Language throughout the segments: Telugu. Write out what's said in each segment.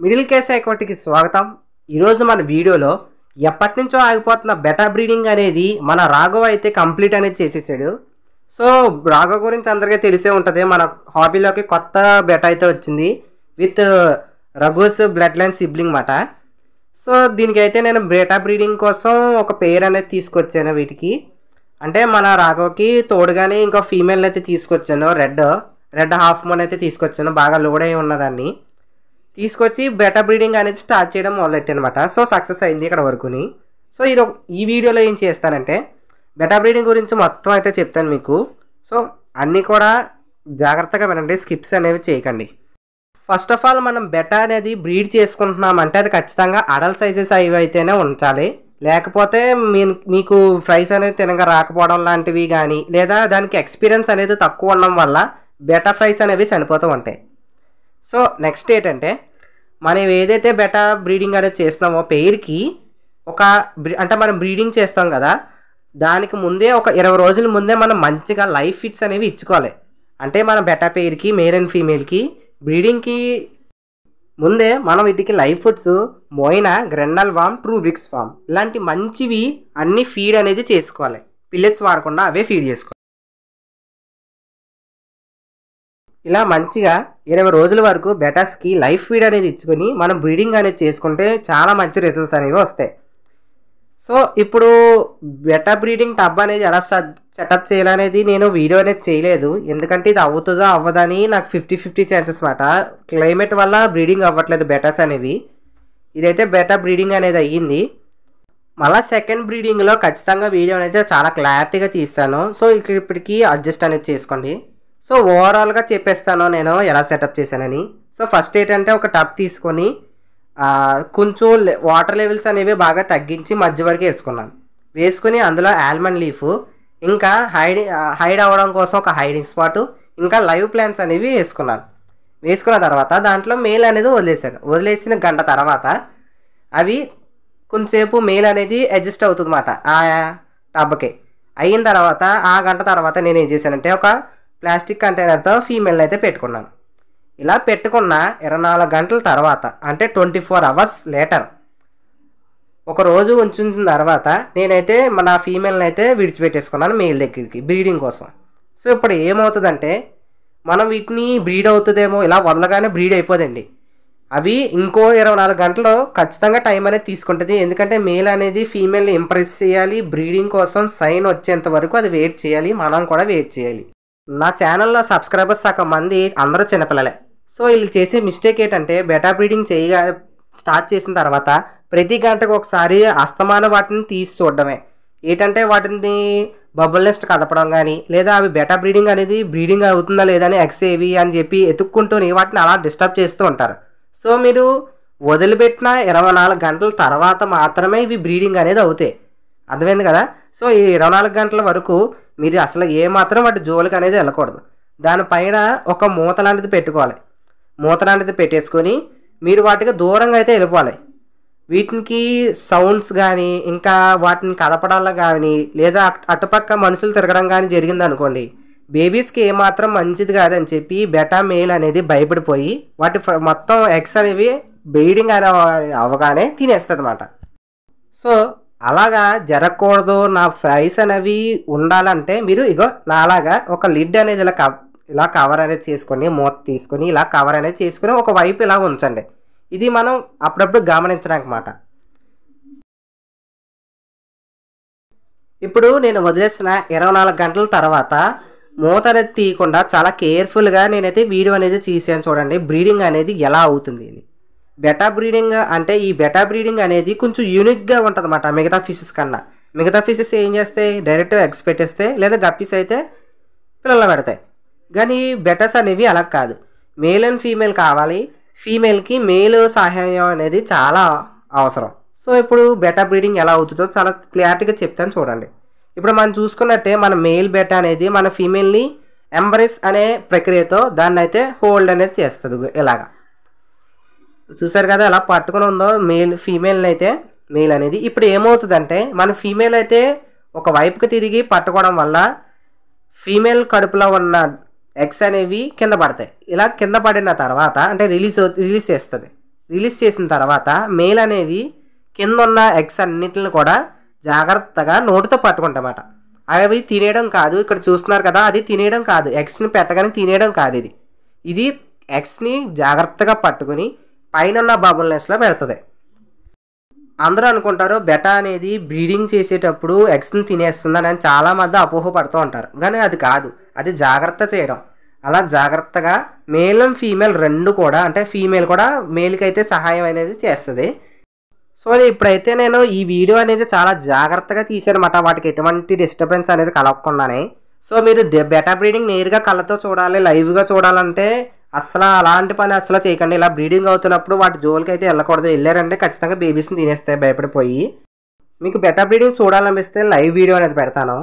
మిడిల్ కేస్ ఎక్వాటిక్కి స్వాగతం. ఈరోజు మన వీడియోలో ఎప్పటి నుంచో ఆగిపోతున్న బెటా బ్రీడింగ్ అనేది మన రాఘవ అయితే కంప్లీట్ అనేది చేసేసాడు. సో రాఘవ గురించి అందరికీ తెలిసే ఉంటుంది. మన హాబీలోకి కొత్త బెటా అయితే వచ్చింది with Raghu's blood line sibling మాట. సో దీనికైతే నేను బెటా బ్రీడింగ్ కోసం ఒక పేరు అనేది తీసుకొచ్చాను. వీటికి అంటే మన రాఘవకి తోడుగానే ఇంకో ఫీమేల్ అయితే తీసుకొచ్చాను. రెడ్ హాఫ్ మూన్ అయితే తీసుకొచ్చాను. బాగా లోడ్ అయి ఉన్నదాన్ని తీసుకొచ్చి బెటా బ్రీడింగ్ అనేది స్టార్ట్ చేయడం మొదలెట్టాను అనమాట. సో సక్సెస్ అయింది ఇక్కడ వరకుని. సో ఈ వీడియోలో ఏం చేస్తానంటే బెటా బ్రీడింగ్ గురించి మొత్తం అయితే చెప్తాను మీకు. సో అన్నీ కూడా జాగ్రత్తగా వినండి, స్కిప్స్ అనేవి చేయకండి. ఫస్ట్ ఆఫ్ ఆల్ మనం బెటా అనేది బ్రీడ్ చేసుకుంటున్నామంటే అది ఖచ్చితంగా అడల్ట్ సైజెస్ అవి అయితేనే ఉంచాలి. లేకపోతే మీకు ఫ్రైస్ అనేది తినగా రాకపోవడం లాంటివి కానీ లేదా దానికి ఎక్స్పీరియన్స్ అనేది తక్కువ ఉండడం వల్ల బెటా ఫ్రైస్ అనేవి చనిపోతూ ఉంటాయి. సో నెక్స్ట్ ఏంటంటే మనం ఏదైతే బెటా బ్రీడింగ్ అనేది చేస్తున్నామో పెయిర్కి అంటే మనం బ్రీడింగ్ చేస్తాం కదా, దానికి ముందే ఒక 20 రోజుల ముందే మనం మంచిగా లైఫ్ ఫిట్స్ అనేవి ఇచ్చుకోవాలి. అంటే మన బెటా పెయిర్కి మేల్ అండ్ ఫీమేల్కి బ్రీడింగ్కి ముందే మనం వీటికి లైఫ్ ఫుడ్స్ మోయినా, గ్రెండల్ వామ్, ట్రూ బ్రిక్స్ ఫామ్ ఇలాంటి మంచివి అన్నీ ఫీడ్ అనేది చేసుకోవాలి. పిల్లెట్స్ వాడకుండా అవే ఫీడ్ చేసుకోవాలి. ఇలా మంచిగా 20 రోజుల వరకు బెటాస్కి లైఫ్ ఫీడ్ అనేది ఇచ్చుకొని మనం బ్రీడింగ్ అనేది చేసుకుంటే చాలా మంచి రిజల్ట్స్ అనేవి వస్తాయి. సో ఇప్పుడు బెటా బ్రీడింగ్ టబ్ అనేది ఎలా సెటప్ చేయాలనేది నేను వీడియో అనేది చేయలేదు. ఎందుకంటే ఇది అవుతుందో అవ్వదని నాకు 50-50 ఛాన్సెస్ మాట. క్లైమేట్ వల్ల బ్రీడింగ్ అవ్వట్లేదు బెటాస్ అనేవి. ఇదైతే బెటా బ్రీడింగ్ అనేది అయ్యింది. మళ్ళీ సెకండ్ బ్రీడింగ్లో ఖచ్చితంగా వీడియో అనేది చాలా క్లారిటీగా తీస్తాను. సో ఇప్పటికి అడ్జస్ట్ అనేది చేసుకోండి. సో ఓవరాల్గా చెప్పేస్తాను నేను ఎలా సెటప్ చేశానని. సో ఫస్ట్ ఏంటంటే ఒక టబ్ తీసుకొని కొంచెం వాటర్ లెవెల్స్ అనేవి బాగా తగ్గించి మధ్య వరకు వేసుకొని అందులో ఆల్మండ్ లీఫ్, ఇంకా హైడ్ అవ్వడం కోసం ఒక హైడింగ్ స్పాట్, ఇంకా లైవ్ ప్లాంట్స్ అనేవి వేసుకున్న తర్వాత దాంట్లో మేల్ అనేది వదిలేసిన గంట తర్వాత అవి కొంచెంసేపు మేల్ అనేది అడ్జస్ట్ అవుతుంది అన్నమాట ఆ టబ్కి. అయిన తర్వాత ఆ గంట తర్వాత నేను ఏం చేశానంటే ఒక ప్లాస్టిక్ కంటైనర్తో ఫీమేల్ అయితే పెట్టుకున్నాను. ఇలా పెట్టుకున్న 24 గంటల తర్వాత అంటే 24 అవర్స్ లేటర్ ఒకరోజు ఉంచిన తర్వాత నేనైతే నా ఫీమేల్ని అయితే విడిచిపెట్టేసుకున్నాను మేల్ దగ్గరికి బ్రీడింగ్ కోసం. సో ఇప్పుడు ఏమవుతుందంటే మనం వీటిని బ్రీడ్ అవుతుందేమో ఇలా వదలగానే బ్రీడ్ అయిపోదండి. అవి ఇంకో 24 గంటలు ఖచ్చితంగా టైం అనేది తీసుకుంటుంది. ఎందుకంటే మేల్ అనేది ఫీమేల్ని ఇంప్రెస్ చేయాలి, బ్రీడింగ్ కోసం సైన్ వచ్చేంత వరకు అది వెయిట్ చేయాలి, మనం కూడా వెయిట్ చేయాలి. నా ఛానల్లో సబ్స్క్రైబర్స్ సగం మంది అందరూ చిన్నపిల్లలే. సో వీళ్ళు చేసే మిస్టేక్ ఏంటంటే బెటా బ్రీడింగ్ స్టార్ట్ చేసిన తర్వాత ప్రతి గంటకు ఒకసారి అస్తమాన వాటిని తీసి చూడడమే. ఏంటంటే వాటిని బబుల్ నెస్ట్ కదపడం కానీ లేదా అవి బెటా బ్రీడింగ్ అనేది బ్రీడింగ్ అవుతుందా లేదా అని ఎగ్స్ ఏవి అని చెప్పి ఎత్తుక్కుంటూని వాటిని అలా డిస్టర్బ్ చేస్తూ ఉంటారు. సో మీరు వదిలిపెట్టిన 24 గంటల తర్వాత మాత్రమే ఇవి బ్రీడింగ్ అనేది అవుతాయి. అర్థమైంది కదా? సో ఈ 24 గంటల వరకు మీరు అసలు ఏమాత్రం వాటి జోలికి అనేది వెళ్ళకూడదు. దానిపైన ఒక మూత లాంటిది పెట్టుకోవాలి. మూత లాంటిది పెట్టేసుకొని మీరు వాటికి దూరంగా అయితే వెళ్ళిపోవాలి. వీటికి సౌండ్స్ కానీ ఇంకా వాటిని కదపడాలు కానీ లేదా అటుపక్క మనుషులు తిరగడం కానీ జరిగింది అనుకోండి, బేబీస్కి ఏమాత్రం మంచిది కాదని చెప్పి బెటా మేల్ అనేది భయపడిపోయి వాటి మొత్తం ఎగ్స్ అనేవి బ్రీడింగ్ అవగానే తినేస్తుంది అన్నమాట. సో అలాగా జరగకూడదు, నా ఫ్రైస్ అనేవి ఉండాలంటే మీరు నాలాగా ఒక లిడ్ అనేది ఇలా కవర్ అనేది చేసుకొని మూత తీసుకొని ఇలా కవర్ అనేది చేసుకొని ఒక వైపు ఇలా ఉంచండి. ఇది మనం అప్పుడప్పుడు గమనించడానికి మాట. ఇప్పుడు నేను వదిలేసిన 24 గంటల తర్వాత మూత అనేది తీయకుండా చాలా కేర్ఫుల్గా నేనైతే వీడియో అనేది తీసాను. చూడండి బ్రీడింగ్ అనేది ఎలా అవుతుంది. బెటా బ్రీడింగ్ అంటే ఈ బెటా బ్రీడింగ్ అనేది కొంచెం యూనిక్గా ఉంటుంది అన్నమాట మిగతా ఫిషెస్ కన్నా. మిగతా ఫిషెస్ ఏం చేస్తాయి, డైరెక్ట్ ఎగ్స్ పెట్టేస్తాయి లేదా గప్పీస్ అయితే పిల్లలు పెడతాయి. కానీ బెటాస్ అనేవి అలా కాదు. మేల్ అండ్ ఫీమేల్ కావాలి. ఫీమేల్కి మేల్ సహాయం అనేది చాలా అవసరం. సో ఇప్పుడు బెటా బ్రీడింగ్ ఎలా అవుతుందో చాలా క్లారిటీగా చెప్తాను చూడండి. ఇప్పుడు మనం చూసుకున్నట్టే మన మేల్ బెటా అనేది మన ఫీమేల్ని ఎంబ్రేస్ అనే ప్రక్రియతో దాన్ని అయితే హోల్డ్ అనేది చేస్తుంది. ఇలాగా చూసారు కదా ఎలా పట్టుకుని ఉందో ఫీమేల్ని అయితే మేల్ అనేది. ఇప్పుడు ఏమవుతుందంటే మన ఫీమేల్ అయితే ఒక వైపుకి తిరిగి పట్టుకోవడం వల్ల ఫీమేల్ కడుపులో ఉన్న ఎగ్స్ అనేవి కింద పడతాయి. ఇలా కింద పడిన తర్వాత అంటే రిలీజ్ చేస్తుంది. రిలీజ్ చేసిన తర్వాత మేల్ అనేవి కింద ఉన్న ఎగ్స్ అన్నిటిని కూడా జాగ్రత్తగా నోటితో పట్టుకుంటామట. అవి తినేయడం కాదు, ఇక్కడ చూస్తున్నారు కదా, అది తినేయడం కాదు, ఎగ్స్ని పెట్టగానే తినేయడం కాదు. ఇది ఎగ్స్ని జాగ్రత్తగా పట్టుకుని పైన ఉన్న బబుల్ నెస్ట్లో పెడుతుంది. అందరూ అనుకుంటారు బెటా అనేది బ్రీడింగ్ చేసేటప్పుడు ఎగ్స్ని తినేస్తుందని అని చాలామంది అపోహపడుతూ ఉంటారు. కానీ అది కాదు, అది జాగ్రత్త చేయడం. అలా జాగ్రత్తగా మేల్ అండ్ ఫీమేల్ రెండు కూడా, అంటే ఫీమేల్ కూడా మేల్కి అయితే సహాయం అనేది చేస్తుంది. సో ఇప్పుడైతే నేను ఈ వీడియో అనేది చాలా జాగ్రత్తగా తీసానమాట, వాటికి ఎటువంటి డిస్టర్బెన్స్ అనేది కలగకుండానే. సో మీరు బెటా బ్రీడింగ్ నేరుగా కళ్ళతో చూడాలి, లైవ్గా చూడాలంటే అసలు అలాంటి పని అసలు చేయకండి. ఇలా బ్రీడింగ్ అవుతున్నప్పుడు వాటి జోలికి అయితే వెళ్ళకూడదు. వెళ్ళారంటే ఖచ్చితంగా బేబీస్ని తినేస్తాయి భయపడిపోయి. మీకు బెటా బ్రీడింగ్ చూడాలనిపిస్తే లైవ్ వీడియో అనేది పెడతాను.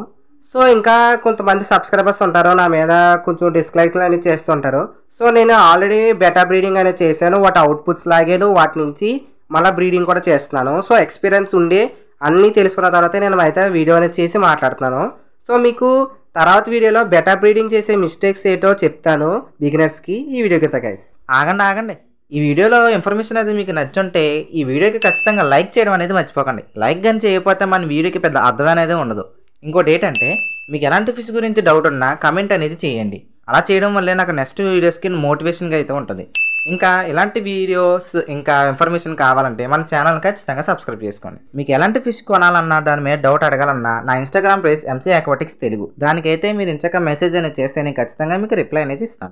సో ఇంకా కొంతమంది సబ్స్క్రైబర్స్ ఉంటారు, నా మీద కొంచెం డిస్లైక్లు అనేది చేస్తుంటారు. సో నేను ఆల్రెడీ బెటా బ్రీడింగ్ అనేది చేశాను, వాటి అవుట్పుట్స్ లాగాను, వాటి నుంచి మళ్ళీ బ్రీడింగ్ కూడా చేస్తున్నాను. సో ఎక్స్పీరియన్స్ ఉండి అన్నీ తెలుసుకున్న తర్వాత నేను అయితే వీడియో అనేది చేసి మాట్లాడుతున్నాను. సో మీకు తర్వాత వీడియోలో బెటా బ్రీడింగ్ చేసే మిస్టేక్స్ ఏంటో చెప్తాను బిగినర్స్కి. ఈ వీడియో కింద గైస్ ఆగండి, ఈ వీడియోలో ఇన్ఫర్మేషన్ అనేది మీకు నచ్చుంటే ఈ వీడియోకి ఖచ్చితంగా లైక్ చేయడం అనేది మర్చిపోకండి. లైక్ కానీ చేయకపోతే మన వీడియోకి పెద్ద అర్థం అనేది ఉండదు. ఇంకోటి ఏంటంటే మీకు ఎలాంటి ఫిష్ గురించి డౌట్ ఉన్నా కమెంట్ అనేది చేయండి. అలా చేయడం వల్లే నాకు నెక్స్ట్ వీడియోస్కి మోటివేషన్గా అయితే ఉంటుంది. ఇంకా ఇలాంటి వీడియోస్ ఇంకా ఇన్ఫర్మేషన్ కావాలంటే మన ఛానల్ ఖచ్చితంగా సబ్స్క్రైబ్ చేసుకోండి. మీకు ఎలాంటి ఫిష్ కొనాలన్నా, దాని మీద డౌట్ అడగాలన్నా నా Instagram page MC Aquatics Telugu, దానికైతే మీరు ఇంచక మెసేజ్ అనేది చేస్తే నేను ఖచ్చితంగా మీకు రిప్లై అనేది ఇస్తాను.